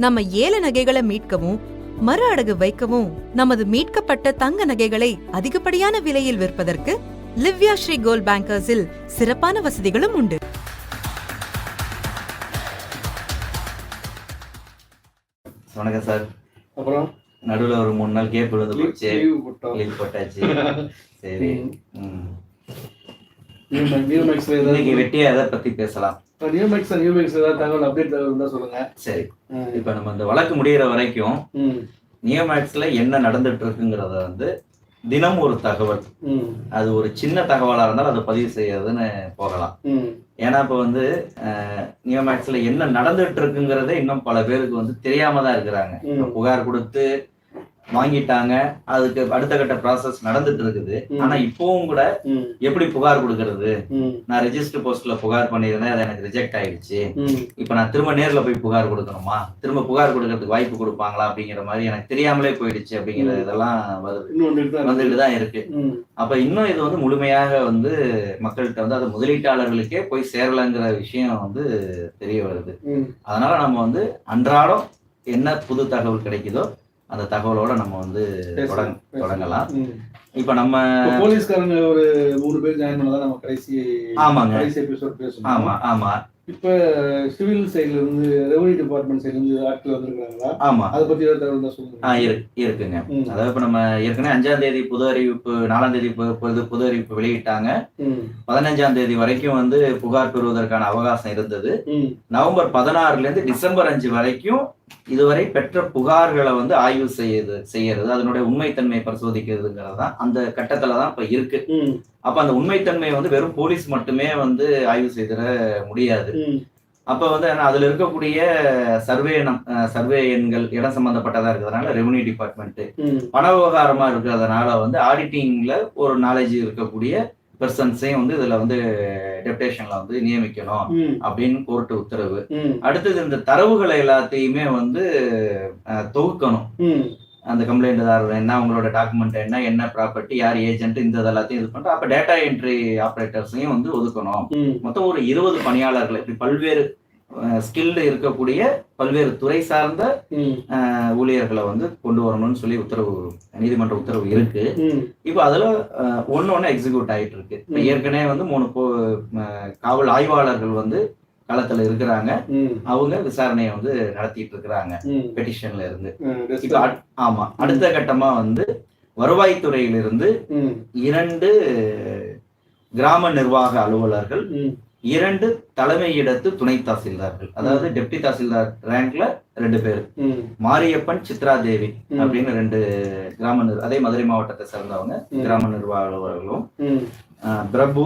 நம்ம ஏல நகைகளை மீட்கவும் மறு அடகு வைக்கவும் நமது மீட்கப்பட்ட தங்க நகைகளை அதிகப்படியான விலையில் விற்பதற்கு லிவ்யா ஸ்ரீ கோல்ட் பேங்கர்ஸில் சிறப்பான வசதிகளும் உண்டு. வணக்கம் சார். அப்புறம் நடுவில் ஒரு 3 நாள் கேப் விழுந்து போச்சு, லீவ் போட்டாச்சு. சரி, இன்னைக்கு வெட்டியா எதை பத்தி பேசலாம்? நியூமேக்ஸ் ஏதாவது தகவல் அப்டேட் இருந்தா சொல்லுங்க. சரி, இப்ப நம்ம இந்த வழக்கு முடிகிற வரைக்கும் நியூமேக்ஸ்ல என்ன நடந்துட்டு இருக்குங்கிறத வந்து தினம் ஒரு தகவல், அது ஒரு சின்ன தகவலா இருந்தாலும் அதை பதிவு செய்யறதுன்னு போகலாம். ஏன்னா இப்ப வந்து நியூமேக்ஸ்ல என்ன நடந்துட்டு இருக்குங்கிறதே இன்னும் பல பேருக்கு வந்து தெரியாம தான் இருக்கிறாங்க. புகார் கொடுத்து வாங்கிட்டாங்க, அதுக்கு அடுத்த கட்ட ப்ராசஸ் நடந்துட்டு இருக்குது. ஆனா இப்பவும் கூட எப்படி புகார் கொடுக்கறது, நான் ரெஜிஸ்டர் போஸ்ட்ல புகார் பண்ணியிருந்தேன், அது எனக்கு ரிஜெக்ட் ஆயிடுச்சு, இப்ப நான் திரும்ப நேர்ல போய் புகார் கொடுக்கணுமா, திரும்ப புகார் கொடுக்கறதுக்கு வாய்ப்பு கொடுப்பாங்களா அப்படிங்கிற மாதிரி எனக்கு தெரியாமலே போயிடுச்சு அப்படிங்கிற இதெல்லாம் வந்துட்டு தான் இருக்கு. அப்ப இன்னும் இது வந்து முழுமையாக வந்து மக்கள்கிட்ட வந்து அது முதலீட்டாளர்களுக்கே போய் சேரலங்கிற விஷயம் வந்து தெரிய வருது. அதனால நம்ம வந்து அன்றாடம் என்ன புது தகவல் கிடைக்குதோ அந்த தகவலோட நம்ம வந்து தொடங்கலாம். இப்ப நம்ம போலீஸ்காரங்க ஒரு 3 பேர் ஜாயின் பண்ணதான் நம்ம கடைசி எபிசோட் பேசணும். ஆமா. இப்ப சிவில் சைடுல இருந்து ரெவன்யூ டிபார்ட்மெண்ட் சைடுல இருந்து ஆட்கள் வந்திருக்காங்களா? ஆமா, அதை பத்தி ஏதாவது தகவல் தான் சொல்லுங்க. இருக்குங்க. அதாவது இப்ப நம்ம ஏற்கனவே 5ஆம் தேதி புது அறிவிப்பு, 4ஆம் தேதி புது அறிவிப்பு வெளியிட்டாங்க. 15ஆம் தேதி வரைக்கும் வந்து புகார் பெறுவதற்கான அவகாசம் இருந்தது. நவம்பர் 16ல இருந்து டிசம்பர் 5 வரைக்கும் இதுவரை பெற்ற புகார்களை வந்து ஆய்வு செய்யறது, அதனுடைய உண்மைத்தன்மையை பரிசோதிக்கிறதுங்கிறது தான் அந்த கட்டத்துலதான் இப்ப இருக்கு. அப்ப அந்த உண்மைத்தன்மையை வந்து வெறும் போலீஸ் மட்டுமே வந்து ஆய்வு செய்திட முடியாது. அப்ப வந்து அதுல இருக்கக்கூடிய சர்வே எண்கள் இடம் சம்பந்தப்பட்டதா இருக்கிறதுனால ரெவன்யூ டிபார்ட்மெண்ட், பண விவகாரமா இருக்கிறதுனால வந்து ஆடிட்டிங்ல ஒரு நாலேஜ் இருக்கக்கூடிய பெர்சன்ஸையும் வந்து இதுல வந்து டெப்டேஷன்ல வந்து நியமிக்கணும் அப்படின்னு கோர்ட்டு உத்தரவு. அடுத்தது இந்த தரவுகளை எல்லாத்தையுமே வந்து தொகுக்கணும். அந்த கம்ப்ளைண்ட்தாரர் என்ன, உங்களோட டாக்குமெண்ட் என்ன ப்ராப்பர்ட்டி, யார் ஏஜென்ட், இந்த எல்லாத்தையும் இது பண்றோம். அப்ப டேட்டா என்ட்ரி ஆபரேட்டர்ஸையும் வந்து ஒதுக்கணும். மொத்தம் ஒரு 20 பணியாளர்கள், இப்படி பல்வேறு ஸ்கில்டு இருக்கக்கூடிய பல்வேறு துறை சார்ந்த ஊழியர்களை வந்து கொண்டு வரணும்னு சொல்லி நீதிமன்ற உத்தரவு இருக்கு. இப்ப அதுல ஒண்ணு எக்ஸிக்யூட் ஆயிட்டு இருக்கு. ஏற்கனவே வந்து 3 காவல் ஆய்வாளர்கள் வந்து களத்துல இருக்கிறாங்க. அவங்க விசாரணையை வந்து நடத்திட்டு இருக்கிறாங்க பெட்டிஷன்ல இருந்து. இப்ப ஆமா, அடுத்த கட்டமா வந்து வருவாய்த்துறையிலிருந்து 2 கிராம நிர்வாக அலுவலர்கள், 2 தலைமையிடத்து துணை தாசில்தார்கள், அதாவது டெப்டி தாசில்தார் ரேங்க்ல 2 பேர், மாரியப்பன், சித்ரா தேவி அப்படின்னு 2 அதே மதுரை மாவட்டத்தை சேர்ந்தவங்க கிராம நிர்வாக அலுவலர்களும், பிரபு,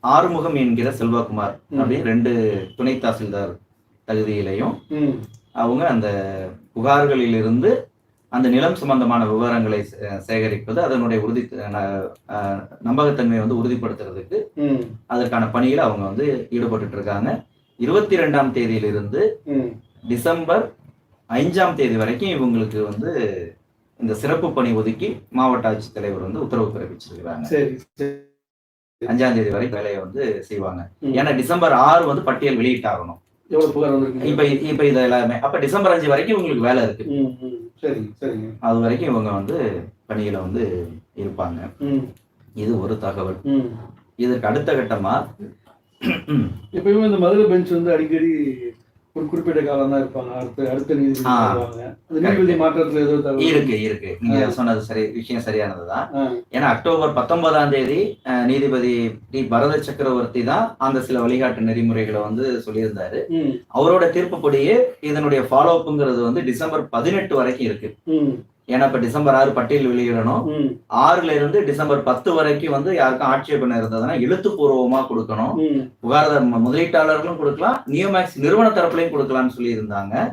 ஆறுமுகம் என்கிற செல்வகுமார் அப்படின்னு 2 துணை தாசில்தார் தகுதியிலையும் அவங்க அந்த புகார்களிலிருந்து அந்த நிலம் சம்பந்தமான விவரங்களை சேகரிப்பது, அதனுடைய நம்பகத்தன்மையை வந்து உறுதிப்படுத்துறதுக்கு அதற்கான பணியில அவங்க வந்து ஈடுபட்டு இருக்காங்க. 22ஆம் தேதியிலிருந்து டிசம்பர் 5ஆம் தேதி வரைக்கும் இவங்களுக்கு வந்து இந்த சிறப்பு பணி ஒதுக்கி மாவட்ட ஆட்சித்தலைவர் வந்து உத்தரவு பிறப்பிச்சிருக்கிறாங்க. 5ஆம் தேதி வரை வேலையை வந்து செய்வாங்க. ஏன்னா டிசம்பர் 6 வந்து பட்டியல் வெளியிட்டாகணும். இப்ப இது எல்லாமே அப்ப டிசம்பர் 5 வரைக்கும் உங்களுக்கு வேலை இருக்கு. அது வரைக்கும் இவங்க வந்து பணியில வந்து இருப்பாங்க. இது ஒரு தகவல். இதற்கு அடுத்த கட்டமா இப்பயும் இந்த மதுரை பெஞ்ச் வந்து அடிக்கடி ஒரு குறிப்பிட்ட காலம் தான் இருப்பாங்க. அடுத்த நீதிபதி மாற்றத்துல ஏதோ இருக்கு. நீங்க சொன்னது விஷயம் சரியானதுதான். ஏன்னா அக்டோபர் 19ஆம் தேதி நீதிபதி டி பரத சக்கரவர்த்தி தான் அந்த சில வழிகாட்டு நெறிமுறைகளை வந்து சொல்லியிருந்தாரு. அவரோட தீர்ப்புப்படியே இதனுடைய ஃபாலோ அப்ங்கிறது வந்து டிசம்பர் 18 வரைக்கும் இருக்கு. ஏன்னா இப்ப டிசம்பர் 6 பட்டியல் வெளியிடணும். 6ல இருந்து டிசம்பர் 10 வரைக்கும் வந்து யாருக்கும் ஆட்சேபனை இருந்ததுன்னா எழுத்துப்பூர்வமா கொடுக்கணும். புகார்தார் முதலீட்டாளர்களும் கொடுக்கலாம், நியோமேக்ஸ் நிறுவன தரப்புலையும் கொடுக்கலாம்னு சொல்லி இருந்தாங்க.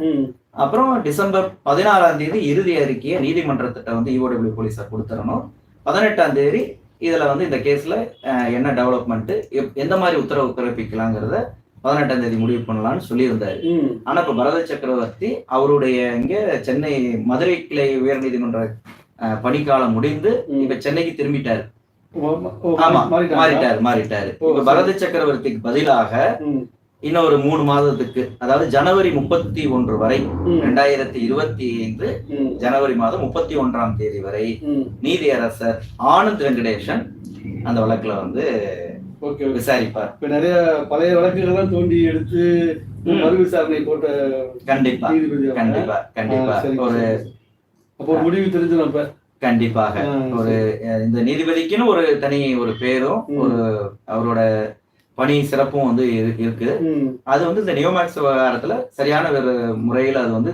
அப்புறம் டிசம்பர் 16ஆம் தேதி இறுதி அறிக்கையை நீதிமன்றத்திட்ட வந்து இஓடபிள்யூ போலீஸார் கொடுத்துடணும். 18ஆம் தேதி இதுல வந்து இந்த கேஸ்ல என்ன டெவலப்மெண்ட், எந்த மாதிரி உத்தரவு பிறப்பிக்கலாங்கிறத 18ஆம் தேதி முடிவு பண்ணலாம்னு சொல்லியிருந்தாரு. ஆனா இப்ப பரத சக்கரவர்த்தி அவருடைய இங்க சென்னை மதுரை கிளை உயர் நீதிமன்ற பணிக்காலம் முடிந்து இப்ப சென்னைக்கு திரும்பிட்டாரு. ஆமா, மாறிட்டாரு. இப்ப பரத சக்கரவர்த்திக்கு பதிலாக இன்னும் ஒரு 3 மாதத்துக்கு, அதாவது ஜனவரி 31 வரை 2025 ஜனவரி மாதம் 31ஆம் தேதி வரை நீதியரசர் ஆனந்த் வெங்கடேசன் அந்த வழக்குல வந்து விசாரிப்பார். இப்ப நிறைய பழைய வழக்குகள்லாம் தோண்டி எடுத்து மறு விசாரணை போட்ட கண்டிப்பா கண்டிப்பா கண்டிப்பா ஒரு அப்போ முடிவு தெரிஞ்சிடும். அப்ப கண்டிப்பாக ஒரு இந்த நீதிபதிக்குன்னு ஒரு தனி ஒரு பேரும் ஒரு அவரோட பணி சிறப்பும் வந்து இருக்கு. அது வந்து இந்த நியோமேக்ஸ் விவகாரத்துல சரியான முறையில் அது வந்து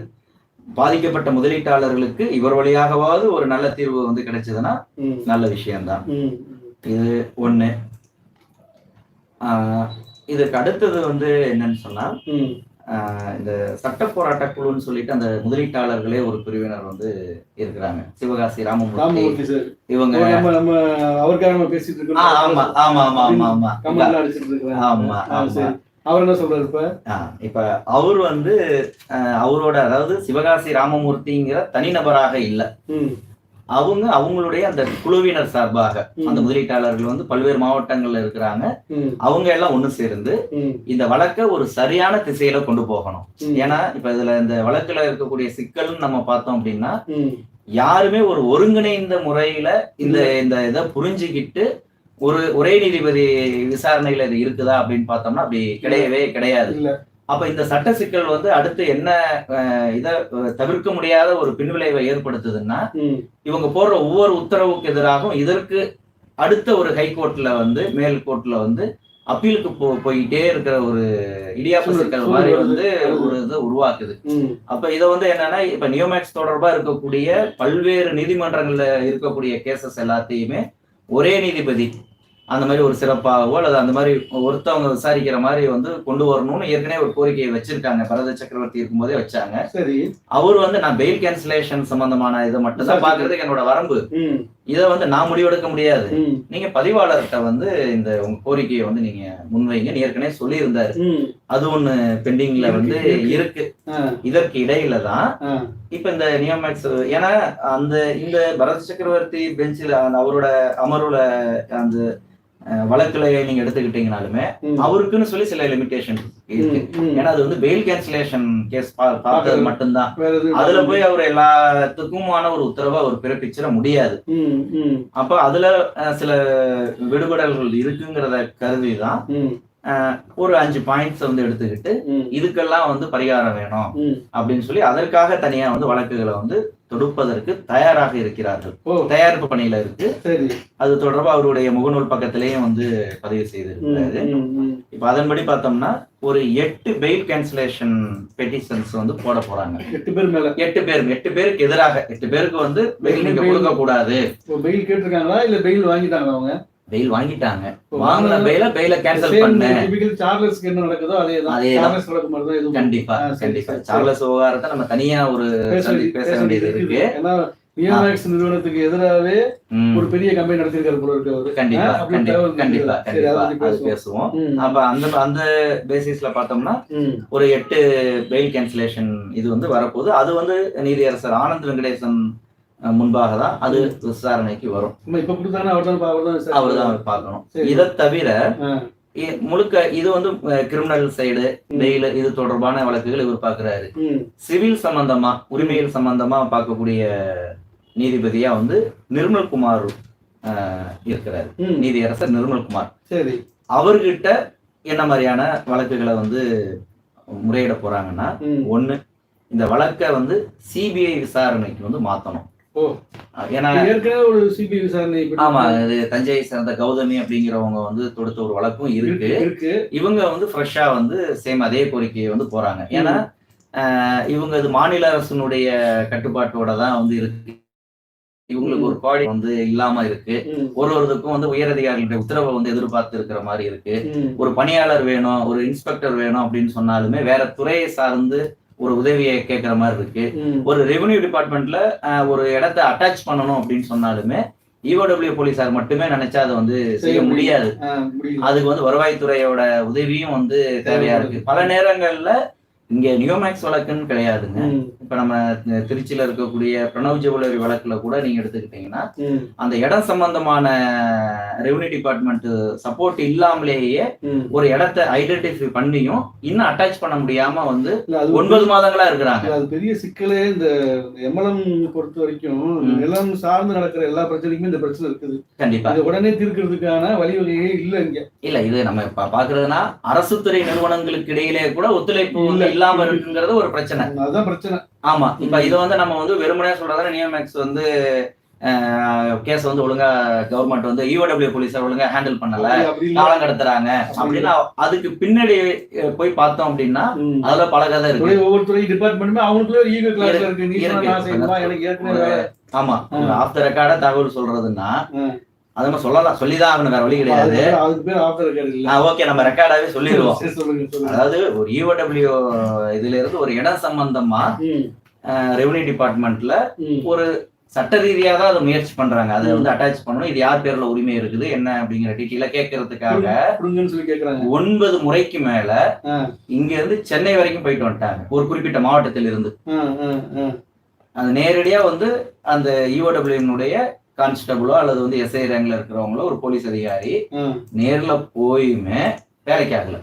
பாதிக்கப்பட்ட முதலீட்டாளர்களுக்கு இவர் வழியாகவாவது ஒரு நல்ல தீர்வு வந்து கிடைச்சதுன்னா நல்ல விஷயம்தான். இது ஒண்ணு. இதுக்கு அடுத்தது வந்து என்னன்னு சொன்னா, இந்த சட்ட போராட்ட குழுன்னு சொல்லிட்டு அந்த முதலீட்டாளர்களே ஒரு பிரிவினர் வந்து இருக்கிறாங்க. சிவகாசி ராமமூர்த்தி இவங்க அவருக்காக நம்ம பேசிட்டு இருக்கோம். ஆமா ஆமா ஆமா ஆமா ஆமா ஆமா ஆமா. அவர் என்ன சொல்றாரு இப்ப அவர் வந்து அவரோட, அதாவது சிவகாசி ராமமூர்த்திங்கிற தனிநபராக இல்ல, அவங்களுடைய அந்த குழுவினர் சார்பாக அந்த முதலீட்டாளர்கள் வந்து பல்வேறு மாவட்டங்கள்ல இருக்கிறாங்க. அவங்க எல்லாம் ஒண்ணு சேர்ந்து இந்த வழக்கை ஒரு சரியான திசையில கொண்டு போகணும். ஏன்னா இப்ப இதுல இந்த வழக்குல இருக்கக்கூடிய சிக்கல்னு நம்ம பார்த்தோம் அப்படின்னா, யாருமே ஒரு ஒருங்கிணைந்த முறையில இந்த இதை புரிஞ்சுக்கிட்டு ஒரே நீதிபதி விசாரணையில இது இருக்குதா அப்படின்னு பார்த்தோம்னா அப்படி கிடையவே கிடையாது. அப்ப இந்த சட்ட சிக்கல் வந்து அடுத்து என்ன இதை தவிர்க்க முடியாத ஒரு பின்விளைவை ஏற்படுத்துதுன்னா, இவங்க போடுற ஒவ்வொரு உத்தரவுக்கு எதிராகவும் இதற்கு அடுத்த ஒரு ஹைகோர்ட்ல வந்து மேல் கோர்ட்ல வந்து அப்பீலுக்கு போயிட்டே இருக்கிற ஒரு இடியாப்ப சிக்கல் மாதிரி வந்து ஒரு இதை உருவாக்குது. அப்ப இதை வந்து என்னன்னா, இப்ப நியோமேக்ஸ் தொடர்பா இருக்கக்கூடிய பல்வேறு நீதிமன்றங்கள்ல இருக்கக்கூடிய கேசஸ் எல்லாத்தையுமே ஒரே நீதிபதி அந்த மாதிரி ஒரு சிறப்பாகவோ அல்லது அந்த மாதிரி ஒருத்தவங்க விசாரிக்கிற மாதிரி வந்து கொண்டு வரணும்னு ஏற்கனவே ஒரு கோரிக்கையை வச்சிருக்காங்க. பரத சக்கரவர்த்தி இருக்கும்போதே வச்சாங்க. சரி, அவர் வந்து நான் பெயில் கேன்சலேஷன் சம்பந்தமான இதை மட்டும் தான் பாக்குறதுக்கு என்னோட வரம்பு, இதை வந்து நான் முடிவெடுக்க முடியாது, நீங்க பதிவாளர்கிட்ட வந்து இந்த உங்க கோரிக்கையை வந்து நீங்க முன்வைங்க ஏற்கனவே சொல்லி இருந்தாரு. அது ஒண்ணு பெண்டிங்ல வந்து இருக்கு. இதற்கு இடையில தான் இப்ப இந்த நியோமேக்ஸ், ஏன்னா இந்த பரத சக்கரவர்த்தி பெஞ்சில் அவரோட அமர்வுல அந்த வழக்குல நீங்க எடுத்துக்கிட்டீங்கனாலுமே அவருக்குன்னு சொல்லி சில லிமிடேஷன் இருக்கு. ஏன்னா அது வந்து பெயில் கேன்சலேஷன் கேஸ் பார்த்தது மட்டும்தான். அதுல போய் அவர் எல்லாத்துக்குமான ஒரு உத்தரவை அவர் பிறப்பிச்சிட முடியாது. அப்ப அதுல சில விடுபடல்கள் இருக்குங்கிறத கருதிதான் ஒரு 5 பாயிண்ட்ஸ் வந்து எடுத்துக்கிட்டு இதுக்கெல்லாம் வந்து பரிகாரம் வேணும் அப்படின்னு சொல்லி அதற்காக தனியா வந்து வழக்குகளை வந்து தொடுப்பதற்கு தயாராக இருக்கிறார்கள். தயாரிப்பு பணியில இருக்கு. அது தொடர்பா அவருடைய முகநூல் பக்கத்திலேயும் வந்து பதிவு செய்திருக்கிறாரு. இப்ப அதன்படி பார்த்தோம்னா ஒரு 8 பெயில் கேன்சலேஷன் பெட்டிஷன்ஸ் வந்து போட போறாங்க. 8 பேருக்கு எதிராக 8 பேருக்கு வந்து பெயில் நீங்க கொடுக்க கூடாது. பெயில் கேட்டிருக்காங்களா இல்ல பெயில் வாங்கிட்டாங்களா? அவங்க பெயில் வாங்கிட்டாங்க. வாங்கின பெயில கேன்சல் பண்ண சார்லஸ்க்கு என்ன நடக்குதோ அதேதான். கண்டிப்பா கண்டிப்பா சார்லஸ் விவகாரத்தை நம்ம தனியா ஒரு பேச வேண்டியது இருக்கு. நியோமேக்ஸ் நிறுவனத்துக்கு எதிராகவே ஒரு பெரிய கம்பெனி நடத்திருக்காரு போல இருக்கு. கண்டிப்பா கண்டிப்பா கண்டிப்பா அது பேசுவோம். அப்ப அந்த பேசிஸ்ல பார்த்தோம்னா ஒரு 8 பெயில் கேன்சலேஷன் இது வந்து வரப்போகுது. அது வந்து நீதியரசர் ஆனந்த் வெங்கடேசன் முன்பாக தான் அது விசாரணைக்கு வரும். அவர் தான் பார்க்கணும். இதை தவிர முழுக்க இது வந்து கிரிமினல் சைடு பெயில் இது தொடர்பான வழக்குகள் இவர் பார்க்கிறாரு. சிவில் சம்பந்தமா உரிமையில் சம்பந்தமா பார்க்கக்கூடிய நீதிபதியா வந்து நிர்மல்குமார் இருக்கிறாரு. நீதியரசர் நிர்மல்குமார். சரி, அவர்கிட்ட என்ன மாதிரியான வழக்குகளை வந்து முறையிட போறாங்கன்னா, ஒண்ணு இந்த வழக்கை வந்து சிபிஐ விசாரணைக்கு வந்து மாத்தணும். ஆமா, இது தஞ்சையை சேர்ந்த கௌதமி அப்படிங்கிறவங்க வந்து தொடுத்த ஒரு வழக்கும் இருக்கு. இவங்க வந்து ஃப்ரெஷ்ஷா வந்து சேம் அதே கோரிக்கையை வந்து போறாங்க. ஏன்னா இவங்க இது மாநில அரசினுடைய கட்டுப்பாட்டோட தான் வந்து இருக்கு. இவங்களுக்கு ஒரு கோடி வந்து இல்லாம இருக்கு. ஒருவருக்கும் வந்து உயரதிகாரிகளுடைய உத்தரவை வந்து எதிர்பார்த்து இருக்கிற மாதிரி இருக்கு. ஒரு பணியாளர் வேணும், ஒரு இன்ஸ்பெக்டர் வேணும் அப்படின்னு சொன்னாலுமே வேற துறையை சார்ந்து ஒரு உதவியை கேட்கிற மாதிரி இருக்கு. ஒரு ரெவென்யூ டிபார்ட்மெண்ட்ல ஒரு இடத்தை அட்டாச் பண்ணணும் அப்படின்னு சொன்னாலுமே இஓடபிள்யூ போலீசார் மட்டுமே நினைச்சா அதை வந்து செய்ய முடியாது. அதுக்கு வந்து வருவாய்த்துறையோட உதவியும் வந்து தேவையா இருக்கு. பல நேரங்கள்ல இங்க நியோமேக்ஸ் வழக்குன்னு கிடையாதுங்க, இப்ப நம்ம திருச்சியில இருக்கக்கூடிய பிரணவ் ஜுவல்லரி வழக்குல கூட நீங்க எடுத்துக்கிட்டீங்கன்னா அந்த இடம் சம்பந்தமான ரெவன்யூ டிபார்ட்மெண்ட் சப்போர்ட் இல்லாமலேயே ஒரு இடத்தை ஐடென்டிஃபை பண்ணியும் இன்னும் அட்டாச் பண்ண முடியாம வந்து 9 மாதங்களா இருக்கிறாங்க. அது பெரிய சிக்கலே. இந்த எம்எல்எம் பொறுத்த வரைக்கும் நிலம் சார்ந்து நடக்கிற எல்லா பிரச்சனைக்குமே இந்த பிரச்சனை இருக்குது. கண்டிப்பா உடனே தீர்க்கிறதுக்கான வழிவகையே இல்ல இங்க. இல்ல இது நம்ம பாக்குறதுன்னா அரசு துறை நிறுவனங்களுக்கு இடையிலே கூட ஒத்துழைப்பு இல்லாம இருக்குங்கிறது ஒரு பிரச்சனை. அதுதான் பிரச்சனை. ஆமா, இப்ப இது வந்து நம்ம வந்து வெறுமனே சொல்றதால நியோமேக்ஸ் வந்து கேஸ் வந்து ஒழுங்கா கவர்மெண்ட் வந்து ஈஓடபிள்யூ போலீஸை ஒழுங்கா ஹேண்டில் பண்ணல, காலம் கடத்துறாங்க அப்படின்னு அதுக்கு பின்னாடி போய் பார்த்தோம் அப்படின்னா அதுல பல கதை இருக்கு. ஒவ்வொரு துறை டிபார்ட்மெண்ட்டுமே அவங்களுக்குள்ள ஒரு ஈகோ கிளாஸ் இருக்கு. ஆமா, ஆஃப் த ரெக்கார்டா தகவல் சொல்றதுன்னா அது மாதிரி சொல்லலாம், சொல்லிதான் ஆகணும், வேற வழி கிடையாது. ஓகே, நம்ம ரெக்கார்டாவே சொல்லிடுவோம். அதாவது ஒரு ஈஓடபிள்யூ இதுல இருந்து ஒரு இடம் சம்பந்தமா ரெவன்யூ டிபார்ட்மெண்ட்ல ஒரு சட்ட ரீதியா தான் அதை முயற்சி பண்றாங்க. அதை வந்து அட்டாச் பண்ணணும், இது யார் பேர்ல உரிமை இருக்குது என்ன அப்படிங்கிற டீட்டெயில கேட்கறதுக்காக 9 முறைக்கு மேல இங்க இருந்து சென்னை வரைக்கும் போயிட்டு வந்துட்டாங்க. ஒரு குறிப்பிட்ட மாவட்டத்தில் இருந்து அது நேரடியா வந்து அந்த ஈஓடபிள்யூனுடைய கான்ஸ்டபிளோ அல்லது வந்து எஸ்ஐ ரேங்க்ல இருக்கிறவங்களோ ஒரு போலீஸ் அதிகாரி நேர்ல போயுமே வேலைக்கு ஆகல.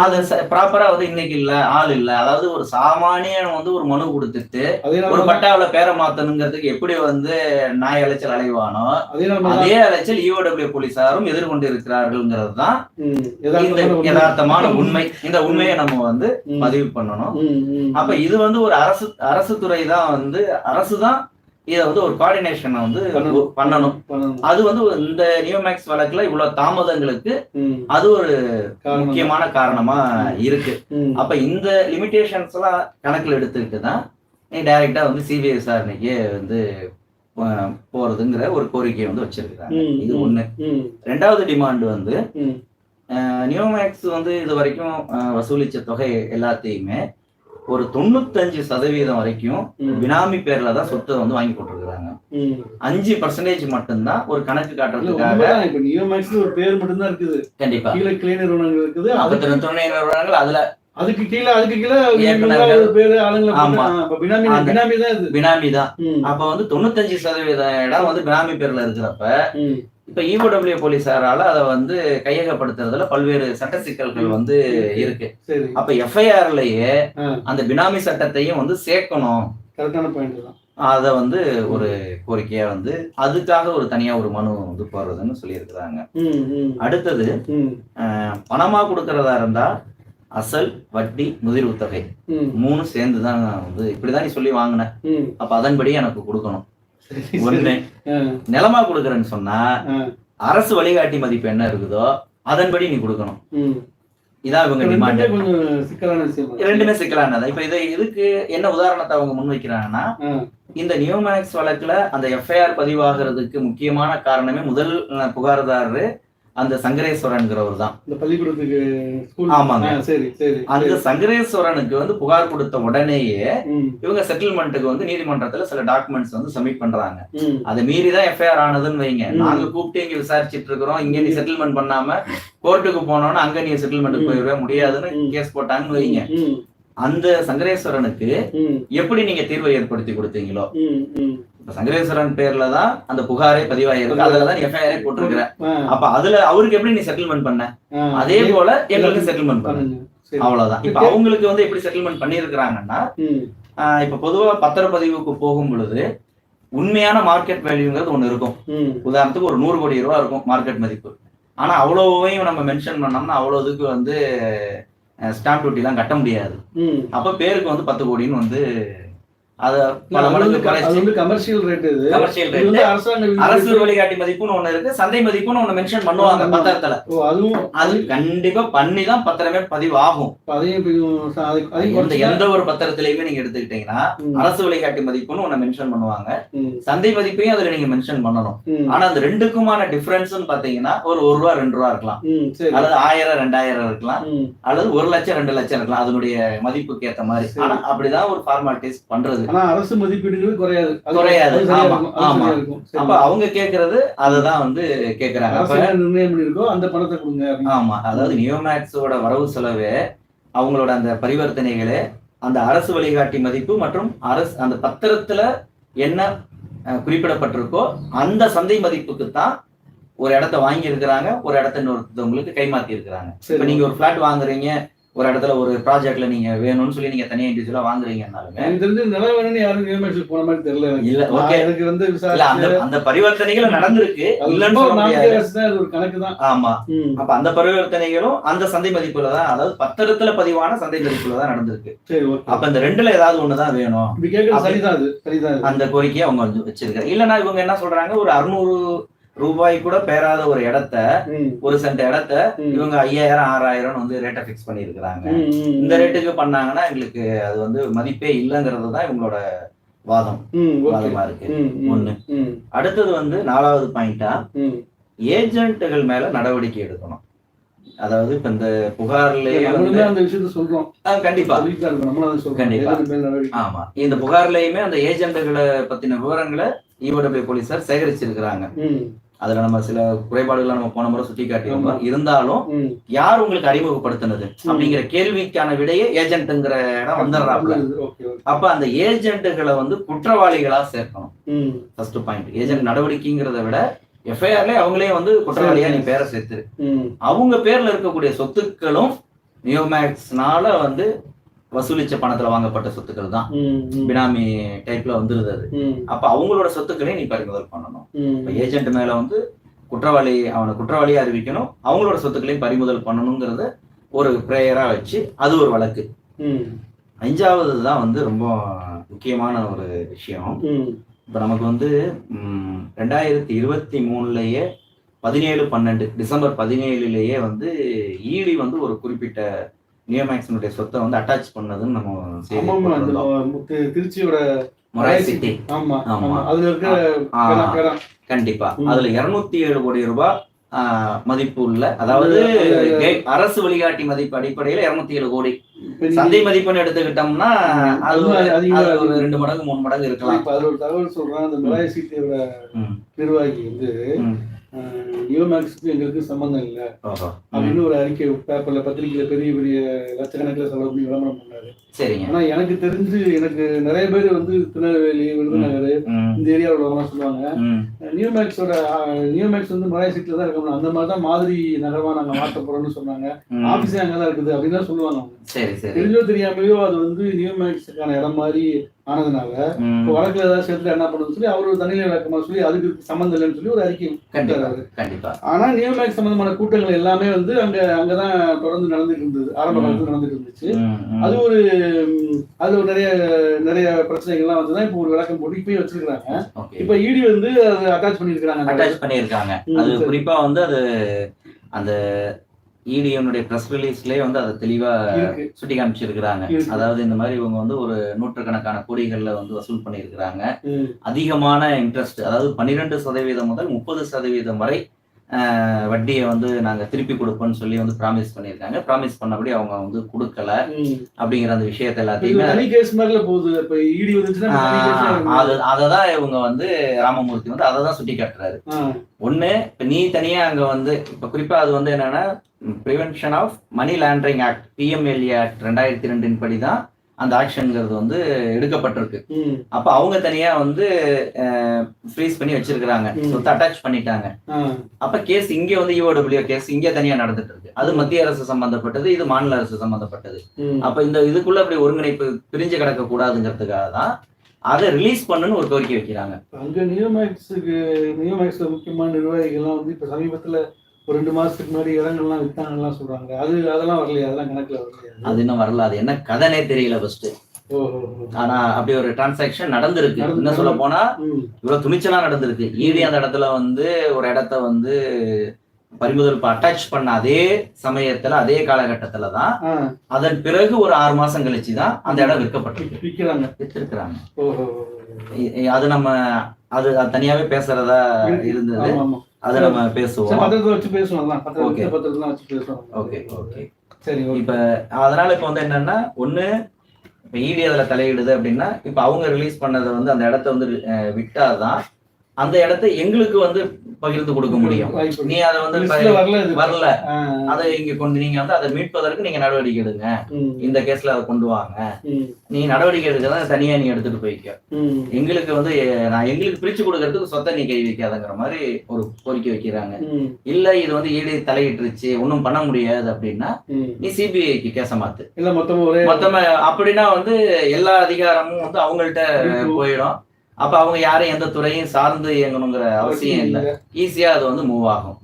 அது ப்ராப்பரா வந்து இன்னைக்கு இல்ல, ஆள் இல்ல. அதாவது ஒரு சாமானியன் வந்து ஒரு மனு கொடுத்துட்டு ஒரு பட்டாவில பேரை மாத்தணுங்கிறதுக்கு எப்படி வந்து நாய் அலைச்சல் அலைவானோ அதே அலைச்சல் ஈஓடபிள்யூ போலீசாரும் எதிர்கொண்டு இருக்கிறார்கள்ங்கிறது தான் யதார்த்தமான உண்மை. இந்த உண்மையை நம்ம வந்து பதிவு பண்ணணும். அப்ப இது வந்து ஒரு அரசு துறை தான் வந்து அரசு தான் இதை வந்து ஒரு கோஆர்டினேஷனை வந்து பண்ணணும். அது வந்து இந்த நியோமேக்ஸ் வழக்குல இவ்வளவு தாமதங்களுக்கு அது ஒரு முக்கியமான காரணமா இருக்கு. அப்ப இந்த லிமிடேஷன்ஸ் எல்லாம் கணக்குல எடுத்துக்கிட்டு தான் டைரக்டா வந்து சிபிஐ விசாரணைக்கு வந்து போறதுங்கிற ஒரு கோரிக்கையை வந்து வச்சிருக்காங்க. இது ஒண்ணு. ரெண்டாவது டிமாண்ட் வந்து நியோமேக்ஸ் வந்து இது வரைக்கும் வசூலிச்ச தொகை எல்லாத்தையுமே ஒரு 95% வரைக்கும் பினாமி பேர்ல தான் சொத்தை வந்து வாங்கி போட்டுருக்காங்க. 5% மட்டும்தான் ஒரு கணக்கு காட்டுறதுக்காக. இப்ப நியோமேக்ஸ் ஒரு பேர் மட்டும்தான் இருக்குது. கண்டிப்பா கிளை நிறுவனங்கள் இருக்குது, துணை நிறுவனங்கள். அதுல அதுக்கு கீழே பேரு ஆளுங்க பினாமி தான். அப்ப வந்து 95% இடம் வந்து பினாமி பேர்ல இருக்கிறப்ப இப்ப ஈஓடபிள்யூ போலீசாரால அதை வந்து கையகப்படுத்துறதுல பல்வேறு சட்ட சிக்கல்கள் வந்து இருக்கு. அப்ப எஃப்ஐஆர்லயே அந்த பினாமி சட்டத்தையும் வந்து சேர்க்கணும். அத வந்து ஒரு கோரிக்கையா வந்து அதுக்காக ஒரு தனியா ஒரு மனு வந்து போடுறதுன்னு சொல்லி இருக்கிறாங்க. அடுத்தது பணமா கொடுக்கறதா இருந்தா அசல், வட்டி, முதிர்வு தொகை 3 சேர்ந்துதான் வந்து இப்படிதான் நீ சொல்லி வாங்கின, அப்ப அதன்படி எனக்கு கொடுக்கணும். ஒண்ணு. நிலமா கொடுக்கறேன்னு சொன்னா அரசு வழிகாட்டி மதிப்பு என்ன இருக்குதோ அதன்படி நீ கொடுக்கணும். இதான் இவங்க டிமாண்ட். ரெண்டுமே சிக்கலானதா. இப்ப இதுக்கு என்ன உதாரணத்தை அவங்க முன்வைக்கிறாங்கன்னா இந்த நியோமேக்ஸ் வழக்குல அந்த எஃப்ஐஆர் பதிவாகிறதுக்கு முக்கியமான காரணமே முதல் புகார்தாரரு அந்த சங்கரேஸ்வரன்கிறவர் தான். இந்த பள்ளிக்கூடத்துக்கு ஆமாங்க. அந்த சங்கரேஸ்வரனுக்கு வந்து புகார் கொடுத்த உடனேயே இவங்க செட்டில்மெண்ட்டுக்கு வந்து நீதிமன்றத்துல சில டாக்குமெண்ட்ஸ் வந்து சப்மிட் பண்றாங்க. அதை மீறிதான் எஃப்ஐஆர் ஆனதுன்னு வைங்க. நாங்க கூப்பிட்டு இங்க விசாரிச்சுட்டு இருக்கிறோம், இங்க நீ செட்டில்மெண்ட் பண்ணாம கோர்ட்டுக்கு போனோம்னா அங்க நீ செட்டில்மெண்ட்டுக்கு போயிடவே முடியாதுன்னு கேஸ் போட்டாங்கன்னு வைங்க. அந்த சங்கரேஸ்வரனுக்கு எப்படி நீங்க தீர்வை ஏற்படுத்தி கொடுத்தீங்களோ, சங்கரேஸ்வரன் பேர்ல தான் அந்த புகாரே பதிவாயிருக்கு, அதுலதான் எஃப்ஐஆரே போட்டிருக்கிறேன். அப்ப அதுல அவருக்கு எப்படி நீ செட்டில்மெண்ட் பண்ண, அதே போல எங்களுக்கு செட்டில்மெண்ட் பண்ணு. அவ்வளவுதான். இப்ப அவங்களுக்கு வந்து எப்படி செட்டில்மெண்ட் பண்ணிருக்கிறாங்கன்னா இப்ப பொதுவா பத்திரப்பதிவுக்கு போகும் பொழுது உண்மையான மார்க்கெட் வேல்யூங்கிறது ஒண்ணு இருக்கும். உதாரணத்துக்கு ஒரு 100 கோடி ரூபாய் இருக்கும் மார்க்கெட் மதிப்பு. ஆனா அவ்வளவையும் நம்ம மென்ஷன் பண்ணோம்னா அவ்வளவுக்கு வந்து ஸ்டாம்ப் டியூட்டி எல்லாம் கட்ட முடியாது. அப்ப பேருக்கு வந்து 10 கோடின்னு வந்து கமர்ஷியல் ரேட். அரசு வழிகாட்டி மதிப்புன்னு ஒண்ணு இருக்கு, சந்தை மதிப்புன்னு ஒண்ணு மென்ஷன் பண்ணுவாங்க பத்திரத்துல. அது கண்டிப்பா பண்ணிதான் பத்திரமே பதிவு ஆகும். எந்த ஒரு பத்திரத்திலயுமே நீங்க எடுத்துக்கிட்டீங்கன்னா அரசு வழிகாட்டி மதிப்புன்னு ஒண்ணு மென்ஷன் பண்ணுவாங்க, சந்தை மதிப்பையும் அதுல நீங்க மென்ஷன் பண்ணணும். ஆனா அந்த ரெண்டுக்குமான டிஃபரன்ஸ் பாத்தீங்கன்னா ஒரு 1 ரூபா 2 ரூபா இருக்கலாம், அல்லது 1000 2000 இருக்கலாம், அல்லது 1 லட்சம் 2 லட்சம் இருக்கலாம், அதனுடைய மதிப்புக்கு ஏற்ற மாதிரி. ஆனா அப்படிதான் ஒரு ஃபார்மாலிட்டிஸ் பண்றது. அரசு மதிப்பீடுகள் குறையாது. அப்ப அவங்க கேக்குறது அததான் வந்து கேக்குறாங்க. நிர்ணயம் பண்ணிருக்கோ அந்த பணத்தை கொடுங்க. ஆமா, அதாவது நியோமேக்ஸோட வரவு செலவு அவங்களோட அந்த பரிவர்த்தனைகளே அந்த அரசு வழிகாட்டி மதிப்பு மற்றும் அரசு அந்த பத்திரத்துல என்ன குறிப்பிடப்பட்டிருக்கோ அந்த சந்தை மதிப்புக்கு தான் ஒரு இடத்த வாங்கி இருக்கிறாங்க, ஒரு இடத்த இன்னொருத்தவங்களுக்கு கைமாத்தி இருக்கிறாங்க. இப்ப நீங்க ஒரு பிளாட் வாங்குறீங்க, ஒரு இடத்துல ஒரு ப்ராஜெக்ட்ல நீங்க வேணும்னு சொல்லி நீங்க தனியா இண்டிவிஜுவலா வாங்குறீங்கன்னாலுமே எனக்கு தெரிஞ்சு நிலம் வேணும்னு யாரும் நியமனத்துக்கு போன மாதிரி தெரியல. இல்ல ஓகே, எனக்கு வந்து அந்த பரிவர்த்தனைகளும் நடந்திருக்கு, இல்லன்னு சொல்ல முடியாது. ஒரு கணக்கு தான். ஆமா, அப்ப அந்த பரிவர்த்தனைகளும் அந்த சந்தை மதிப்புல தான், அதாவது பத்திரத்துல பதிவான சந்தை மதிப்புல தான் நடந்திருக்கு. அப்ப இந்த ரெண்டுல ஏதாவது ஒண்ணுதான் வேணும், அந்த கோரிக்கையை அவங்க வந்து வச்சிருக்காங்க. இல்லன்னா இவங்க என்ன சொல்றாங்க, ஒரு 600 ரூபாய் கூட பேராத ஒரு இடத்த, ஒரு சென்ட் இடத்த இவங்க 5000 6000 வந்து ரேட்டை பிக்ஸ் பண்ணி இருக்கிறாங்க. இந்த ரேட்டுக்கு பண்ணாங்கன்னா எங்களுக்கு அது வந்து மதிப்பே இல்லைங்கிறது தான் இவங்களோட வாதமா இருக்கு. ஒண்ணு. அடுத்தது வந்து 4வது பாயிண்டா, ஏஜென்ட்டுகள் மேல நடவடிக்கை எடுக்கணும். அதாவது இப்ப இந்த புகார்லயே அந்த விஷயத்த சொல்றோம். கண்டிப்பா கண்டிப்பா. ஆமா, இந்த புகார்லயுமே அந்த ஏஜென்ட்டுகளை பத்தின விவரங்களை EOW போலீசார் சேகரிச்சிருக்கிறாங்க. அதுல நம்ம சில குறைபாடுகளை நம்ம போன முறை சுட்டி காட்டியிருந்தோம். இருந்தாலும் யார் உங்களுக்கு அறிமுகப்படுத்தினது அப்படிங்கிற கேள்விக்கான விடையே ஏஜென்ட்ங்கிற இடம் வந்துடுறாப்ல. அப்ப அந்த ஏஜென்ட்டுகளை வந்து குற்றவாளிகளா சேர்க்கணும். ஃபர்ஸ்ட் பாயிண்ட், ஏஜென்ட் நடவடிக்கைங்கிறத விட எஃப்ஐஆர்ல அவங்களே வந்து குற்றவாளியா நீ பேரை சேர்த்துரு. அவங்க பேர்ல இருக்கக்கூடிய சொத்துக்களும் நியோமேக்ஸ்னால வந்து வசூலிச்ச பணத்துல வாங்கப்பட்ட சொத்துக்கள் தான், பினாமி டைப்ல வந்துருது அது. அப்ப அவங்களோட சொத்துக்களையும் நீ பறிமுதல் பண்ணணும். ஏஜென்ட் மேல வந்து அவனை குற்றவாளியா அறிவிக்கணும், அவங்களோட சொத்துக்களையும் பறிமுதல் பண்ணணுங்கிறத ஒரு பிரேயரா வச்சு அது ஒரு வழக்கு. 5வது தான் வந்து ரொம்ப முக்கியமான ஒரு விஷயம். இப்ப நமக்கு வந்து 2023லயே 17/12 டிசம்பர் 17லயே வந்து ஈடி வந்து ஒரு குறிப்பிட்ட நியோமேக்ஸினுடைய சொத்தை வந்து அட்டாச் பண்ணதுன்னு நம்ம திருச்சியோட மொராய் சிட்டி. கண்டிப்பா அதுல 207 கோடி ரூபாய் மதிப்பு உள்ள, அதாவது அரசு வழிகாட்டி மதிப்பு அடிப்படையில 207 கோடி. சந்தை மதிப்புன்னு எடுத்துக்கிட்டோம்னா அது ஒரு 2 மடங்கு 3 மடங்கு இருக்கலாம். அதுல ஒரு தகவல் சொல்றேன், அந்த மொராய் சிட்டியோட நிர்வாகி வந்து நியோமேக்ஸுக்கு எங்களுக்கு சம்பந்தம் இல்லை அப்படின்னு ஒரு அறிக்கை பேப்பர்ல பத்திரிகையில பெரிய பெரிய லட்சக்கணக்கில் செலவு பண்ணி விளம்பரம் பண்ணாரு. சரிங்க. ஆனா எனக்கு தெரிஞ்சு எனக்கு நிறைய பேர் வந்து திருநெல்வேலி, விருதுநகர் இந்த ஏரியாவில் சொல்லுவாங்க, நியோமேக்ஸ் வந்து மொராய் சிட்டில தான் இருக்கணும், அந்த மாதிரிதான் மாதிரி நகரமா நாங்க மாற்ற போறோம்னு சொன்னாங்க. ஆபீஸே அங்கதான் இருக்குது அப்படின்னு தான் சொல்லுவாங்க. தெரிஞ்சோ தெரியாமையோ அது வந்து நியோமேக்ஸுக்கான இடம் மாதிரி ஆனதுனால வழக்குல ஏதாவது சேர்த்து என்ன பண்ணுன்னு சொல்லி அவர் ஒரு தனிநிலை விளக்கமா சொல்லி அதுக்கு சம்மந்தம் இல்லைன்னு சொல்லி ஒரு அறிக்கை கண்டிப்பா. ஆனா நியோமேக்ஸ் சம்பந்தமான கூட்டங்கள் எல்லாமே வந்து அங்கதான் தொடர்ந்து நடந்துட்டு இருந்தது, ஆரம்ப காலத்துல நடந்துட்டு இருந்துச்சு. அது ஒரு நிறைய பிரச்சனைகள்லாம் வந்துதான் இப்ப ஒரு விளக்கம் போட்டு இப்பயும் வச்சிருக்காங்க. இப்ப ஈடி வந்து அதை அட்டாச் பண்ணிருக்காங்க. அது குறிப்பா வந்து அது அந்த ஈடிஎனுடைய பிரஸ் ரிலீஸ்லயே வந்து அதை தெளிவா சுட்டி காமிச்சிருக்கிறாங்க. அதாவது இந்த மாதிரி இவங்க வந்து ஒரு 100கணக்கான கோடிகள்ல வந்து வசூல் பண்ணியிருக்கிறாங்க. அதிகமான இன்ட்ரெஸ்ட், அதாவது 12% முதல் 30% வரை வட்டியை வந்து நாங்க திருப்பி கொடுப்போம்னு சொல்லி வந்து ப்ராமிஸ் பண்ணியிருக்காங்க. ப்ராமிஸ் பண்ணபடி அவங்க வந்து கொடுக்கல அப்படிங்கிற அந்த விஷயத்த எல்லாத்தையுமே அததான் இவங்க வந்து ராமமூர்த்தி வந்து அதை தான் சுட்டி காட்டுறாரு. ஒண்ணு, இப்ப நீ தனியா அங்க வந்து இப்ப குறிப்பா அது வந்து என்னன்னா prevention of money laundering act, PMLA act 2002 படிதான் அந்த ஆக்ஷன்ங்கிறது வந்து எடுக்கப்பட்டிருக்கு. அப்ப அவங்க தனியா வந்து ஃப்ரீஸ் பண்ணி வச்சிருக்கிறாங்க, சொத்தை அட்டாச் பண்ணிட்டாங்க. அப்ப கேஸ் இங்க வந்து EOW கேஸ் இங்க தனியா நடந்துட்டு இருக்கு. அது மத்திய அரசு சம்பந்தப்பட்டது, இது மாநில அரசு சம்பந்தப்பட்டது. அப்ப இந்த இதுக்குள்ள அப்படி ஒருங்கிணைப்பு பிரிஞ்சு கிடக்க கூடாதுங்கிறதுக்காக தான் அதை ரிலீஸ் பண்ணுன்னு ஒரு கோரிக்கை வைக்கிறாங்க. அங்க நியோமேக்ஸ்ல முக்கியமான நிர்வாகிகள்லாம் வந்து இப்ப சமீபத்துல ஒரு 2 மாசத்துக்கு முன்னாடி இடங்கள்லாம் வித்தாங்கலாம் சொல்றாங்க. அதெல்லாம் வரலையா? அதெல்லாம் கணக்குல வரலையா? அது இன்னும் வரல. அது என்ன கதனே தெரியல ஃபர்ஸ்ட். ஆனா அப்படி ஒரு டிரான்சாக்ஷன் நடந்திருக்கு. என்ன சொல்ல போனா இவ்வளவு துணிச்சலா நடந்திருக்கு. ஈடி அந்த இடத்துல வந்து ஒரு இடத்த வந்து பறிமுதல் அட்டாச் பண்ண அதே சமயத்துல அதே காலகட்டத்துலதான் அதன் பிறகு ஒரு 6 மாசம் கழிச்சுதான் அந்த இடம் விற்கப்பட்டிருக்கிறாங்க. அது நம்ம அது தனியாவே பேசுறதா இருந்தது. அதை நம்ம பேசுவோம். இப்ப அதனால இப்ப வந்து என்னன்னா, ஒண்ணு இப்ப ஈடி அதுல தலையிடுது அப்படின்னா, இப்ப அவங்க ரிலீஸ் பண்ணதை வந்து அந்த இடத்த வந்து விட்டாதான் அந்த இடத்தை எங்களுக்கு வந்து பகிர்ந்து கொடுக்க முடியும். நீ அதை வந்து வரல, அதை இங்க கொண்டு நீங்க வந்து அதை மீட்பதற்கு நீங்க நடவடிக்கை எடுங்க, இந்த கேஸ்ல அதை கொண்டு வாங்க, நீ நடவடிக்கை எடுக்கிறத தனியா நீ எடுத்துட்டு போய்க்க, எங்களுக்கு வந்து எங்களுக்கு பிரிச்சு கொடுக்கறதுக்கு சொத்தை நீ கை வைக்காதங்கிற மாதிரி ஒரு கோரிக்கை வைக்கிறாங்க. இல்ல இது வந்து ஈடு தலையிட்டுருச்சு ஒன்னும் பண்ண முடியாது அப்படின்னா நீ சிபிஐக்கு கேச மாத்து, மொத்தமா அப்படின்னா வந்து எல்லா அதிகாரமும் வந்து அவங்கள்ட்ட போயிடும். அப்ப அவங்க யாரும் எந்த துறையும் சார்ந்து இயங்கணுங்கிற அவசியம் இல்லை, ஈஸியா அது வந்து மூவ் ஆகும்.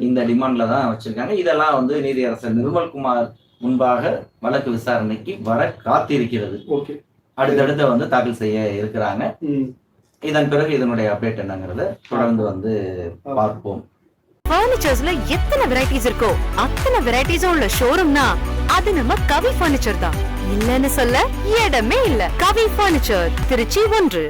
இந்த டிமாண்ட்ல தான் வச்சிருக்காங்க. இதெல்லாம் வந்து நீதியரசர் நிர்மல்குமார் முன்பாக வழக்கு விசாரணைக்கு வர காத்திருக்கிறது. அடுத்தடுத்து வந்து தாக்கல் செய்ய இருக்கிறாங்க. இதன் பிறகு இதனுடைய அப்டேட் என்னங்கிறத தொடர்ந்து வந்து பார்ப்போம். ஃபர்னிச்சர்ஸ்ல எத்தனை வெரைட்டிஸ் இருக்கோ அத்தனை வெரைட்டிஸும் உள்ள ஷோரூம்னா அது நம்ம கவி ஃபர்னிச்சர் தான். இல்லன்னு சொல்ல இடமே இல்ல. கவி ஃபர்னிச்சர், திருச்சி 1.